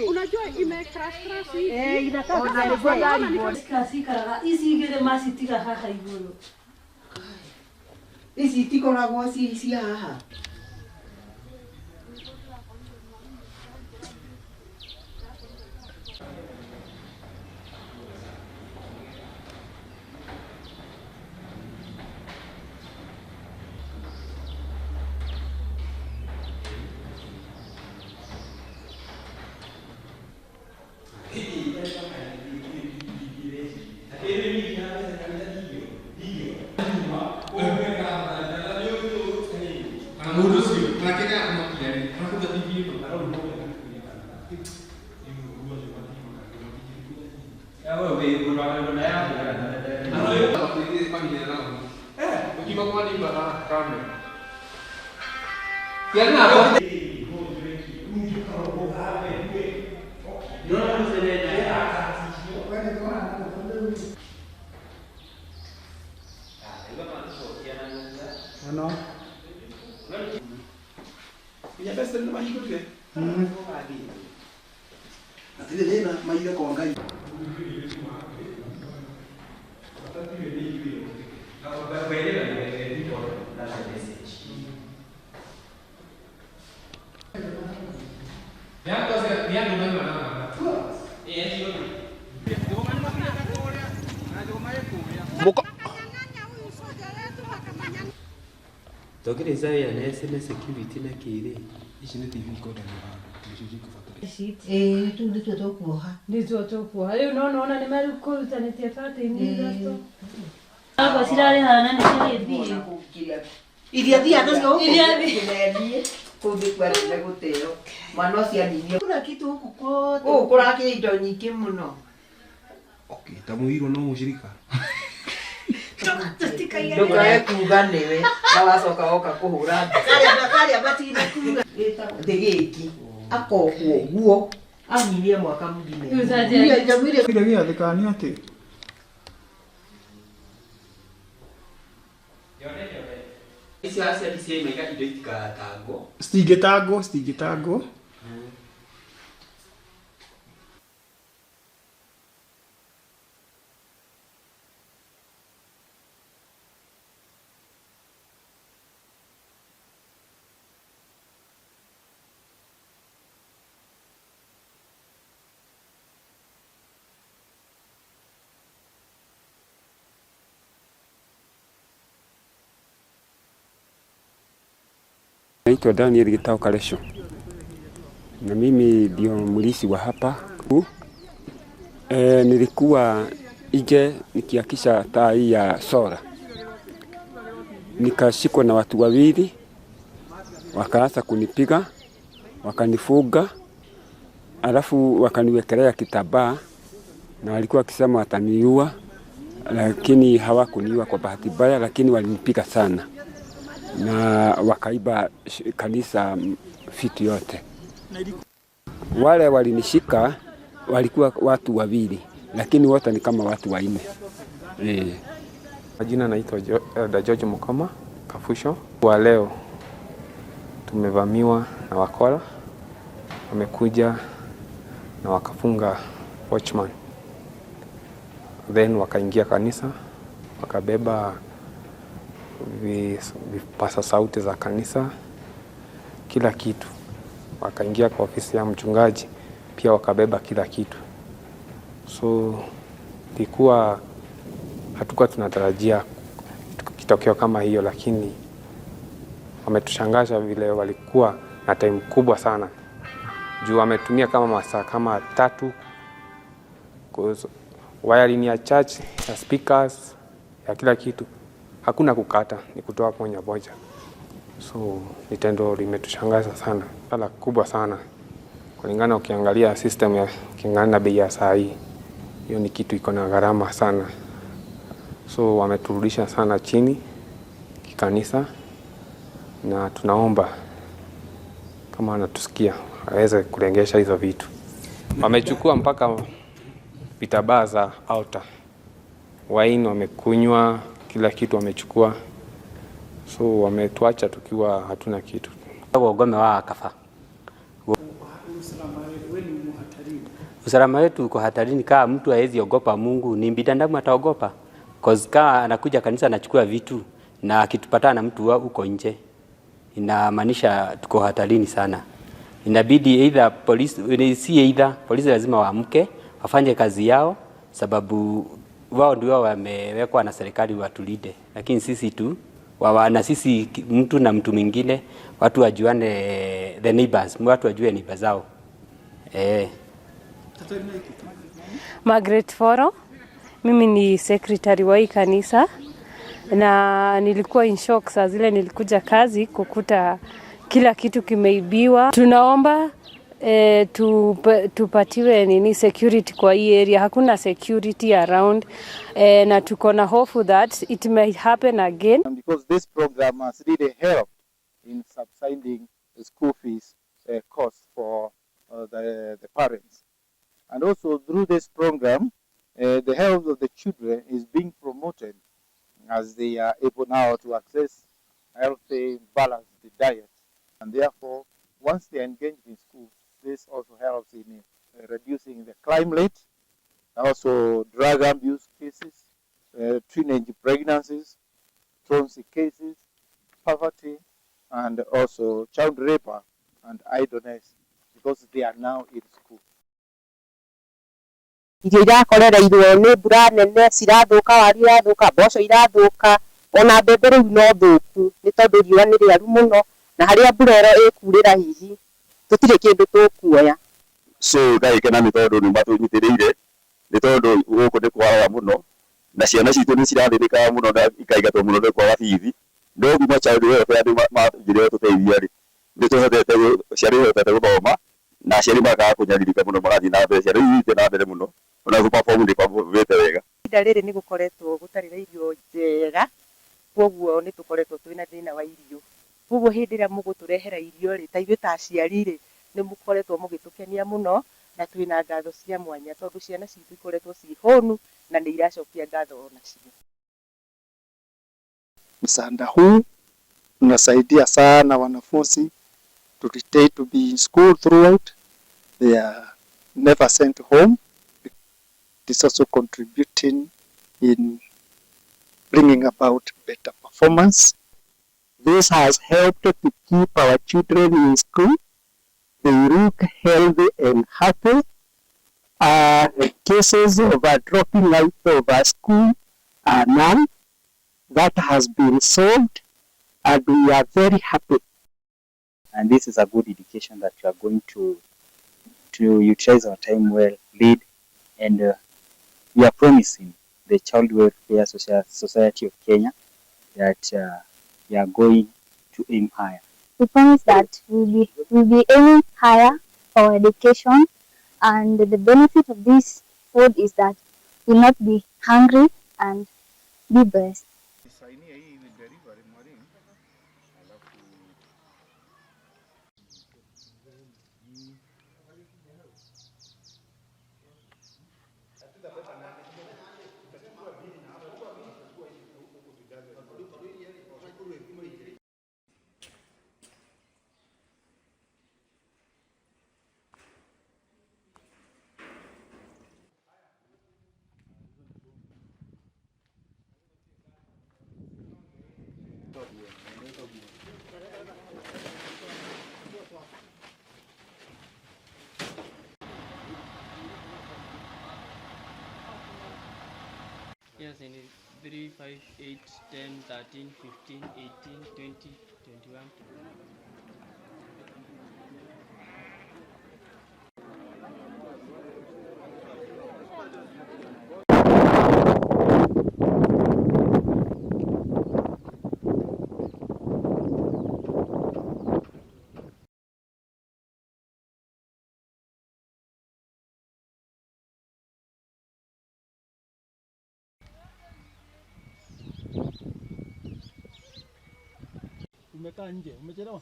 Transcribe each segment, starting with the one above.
Unajua imecrash hivi. Inakaa klasikara isigire masitira haha iguru. Ici tikoragwo ci haha. Tokire zaya na SMS security na kire. Ici ni TV code ni bana. Ndio tutokuoha. Ndio tutokuoha. Leo naona ni mali kurutanĩtie fata-inĩ gato. Aba cirarĩ hana nĩ ciagĩthiĩ. Iria thia nacio iria kũndĩkwarĩte gũteo. Mwana cia nini. Kuna kitu huku kote. Kũrakĩra indo nyingĩ mũno. Okay, tamuhiro no mushirika. Ndukae kuga niwe na wacoka woka kuhura karia batina kuga ndegeki akohwo guo anyirie mwaka mugine Uzaje jamire kile gĩathĩkani atĩ Ici acia cia mega indo itikatango stingĩtangwo Naitwa Daniel Gitao Kalesho na mimi ndio mlisi wa hapa. Nilikuwa nje nikiakisha taa hii ya sola, nikashikwa na watu wawili, wakaanza kunipiga, wakanifuga, alafu wakaniwekelea kitambaa na walikuwa wakisema wataniua, lakini hawakuniua kwa bahati mbaya, lakini walinipiga sana na wakaiba kanisa vitu yote. Wale walinishika walikuwa watu wawili, lakini wote ni kama watu wanne. Majina naitwa George Mukoma Kafusho. Kwa leo tumevamiwa na wakora, wamekuja na wakafunga watchman, then wakaingia kanisa, wakabeba vipasa sauti za kanisa, kila kitu. Wakaingia kwa ofisi ya mchungaji, pia wakabeba kila kitu. So ilikuwa hatukuwa tunatarajia kitokeo kama hiyo, lakini wametushangaza vile walikuwa na time kubwa sana. Juu wametumia kama masaa kama 3 wiring ya church, ya speakers, ya kila kitu. Hakuna kukata, ni kutoa moja moja. So nitendo limetushangaza sana. Sala kubwa sana. Kulingana ukiangalia system ya kingana na bei ya saa hii, hiyo ni kitu iko na gharama sana. So wameturudisha sana chini kikanisa, na tunaomba kama wanatusikia waweze kurengesha hizo vitu. Wamechukua mpaka vitabaa za altar. Wine wamekunywa, kila kitu wamechukua, so wametuacha tukiwa hatuna kitu. Wagome wa akafa. Usalama wetu uko hatarini. Kama mtu haezi ogopa Mungu, ni binadamu ataogopa. Cause kama anakuja kanisa anachukua vitu na akitupata na mtu huko nje, inamaanisha tuko hatarini sana. Inabidi either polisi lazima waamke wafanye kazi yao, sababu wao ndio wamewekwa na serikali watulinde. Lakini sisi tu na sisi mtu na mtu mwingine, watu wajuane, the neighbors, watu wajue neighbors zao. Margaret Foro, mimi ni secretary wa hii kanisa, na nilikuwa in shock saa zile nilikuja kazi kukuta kila kitu kimeibiwa. Tunaomba tupatiwe security kwa hii area. Hakuna security around, na tuko na hofu that it may happen again. Because this program has really helped in subsiding the school fees costs for the parents. And also through this program, the health of the children is being promoted as they are able now to access healthy, balanced diet. And therefore, once they are engaged in school, this also helps in reducing the crime rate, also drug abuse cases, teenage pregnancies, truancy cases, poverty, and also child rape and idleness, because they are now in school. Irio irakorereirwo nĩ mbura nene, cirathuka, waru irathuka, mboco irathuka, ona mbembe rĩu no thũku nĩ tondũ riũa nĩ rĩaru mũno, na harĩa mbura ĩyo ĩkurĩra hihi tũtirĩ kĩndũ tũkuoya. So ndaikena nĩ tondũ nĩ matũnyitĩrĩire, nĩ tondũ gũkũ nĩ kwara mũno, na ciana citũ nĩ cirathĩnĩka mũno na ikaigatwo mũno nĩ kwaga bithi. No kuma child welfare andũ manjĩre tũteithia rĩ, nĩ tũhotete ciana ihotete gũthoma, na ciana makaga kũnyaririka mũno, magathiĩ na mbere, ciana ithiĩte na mbere mũno, ona gũperform nĩ kwambĩte wega. Ihinda rĩrĩ nĩ gũkoretwo gũtarĩ na irio njega, koguo nĩ tũkoretwo twĩna thĩna wa irio. Koguo hĩndĩ ĩrĩa mũgũtũrehera irio rĩ, ta ithuĩ ta aciari rĩ, nĩ mũkoretwo mũgĩtũkenia mũno, na twĩna ngatho cia mwanya tondũ ciana citũ ikoretwo ciĩ hũnu na nĩ iracokia ngatho onacio. Msaada huu unasaidia sana wanafunzi to stay to be in school throughout. They are never sent home. It is also contributing in bringing about better performance. This has helped to keep our children in school. They look healthy and happy. Cases of dropping out of school are none. That has been solved, and we are very happy. And this is a good indication that we are going to utilize our time well, lead, and we are promising the Child Welfare Society of Kenya that we are going to aim higher. We promise that we'll be aiming higher for education, and the benefit of this food is that we'll not be hungry and be blessed. Yes, in 3, 5, 8, 10, 13, 15, 18, 20, 21. Umekaa nje, umechelewa?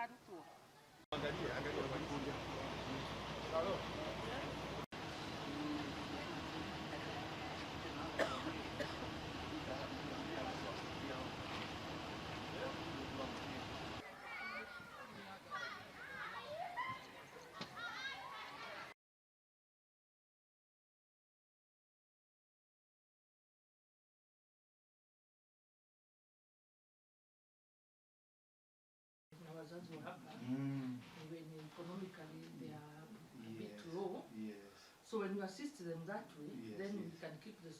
arutwo. Angalia walikuja. Na wazazi wa hapa when economically they are a bit low. Yes. So when you assist them that way, Yes, then yes. we can keep the